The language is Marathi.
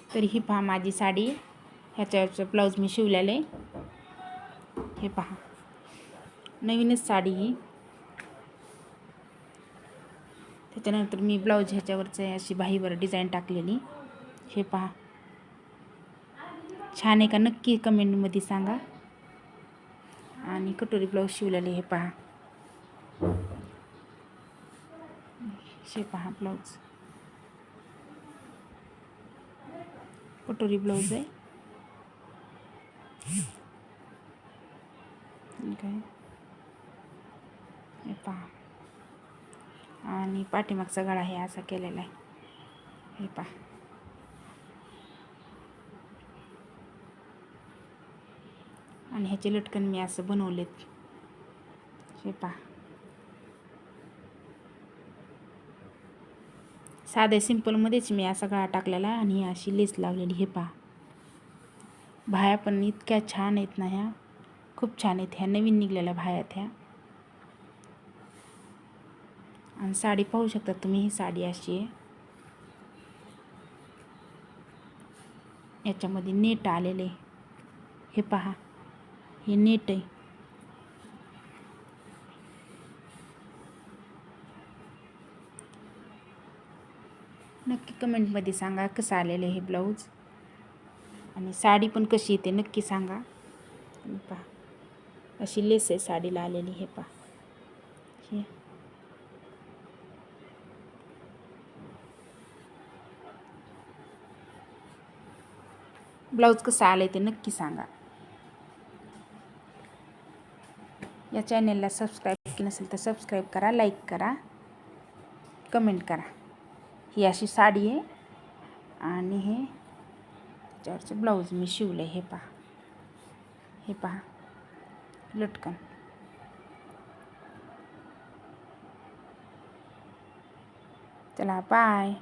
तर ही पहा माझी साडी, ह्याच्यावरचं ब्लाऊज मी शिवलेलं आहे. हे पहा, नवीनच साडी ही. त्याच्यानंतर मी ब्लाऊज ह्याच्यावरचं अशी बाहीवर डिझाईन टाकलेली. हे पहा, छान आहे का नक्की कमेंटमध्ये सांगा. आणि कटोरी ब्लाऊज शिवलेले. हे पहा, हे पहा ब्लाऊज कटोरी ब्लाऊज आहे. काय हे पहा, आणि पाठीमागचा गळा हे असा केलेला आहे. हे पहा, आणि ह्याचे लटकन मी असं बनवलेत. हे पहा, साध्या सिंपलमध्येच मी असा गळा टाकलेला आहे आणि अशी लेस लावलेली. हे पहा, बाह्या पण इतक्या छान आहेत ना, ह्या खूप छान आहेत. ह्या नवीन निघलेल्या बाह्या आहेत ह्या. आणि साडी पाहू शकता तुम्ही, ही साडी अशी आहे. याच्यामध्ये नेट आलेले. हे पहा, हे नेट आहे. नक्की कमेंटमध्ये सांगा कसं आलेलं आहे हे ब्लाऊज, आणि साडी पण कशी येते नक्की सांगा. पहा, अशी लेस आहे साडीला आलेली. हे पहा, हे ब्लाऊज कसं आलं आहे ते नक्की सांगा. या चॅनलला सबस्क्राईब केलं नसेल तर सबस्क्राईब करा, लाईक करा, कमेंट करा. ही अशी साडी आहे आणि हे त्याच्यावरचं ब्लाऊज मी शिवलं आहे. हे पहा, हे पहा लटकन. चला बाय.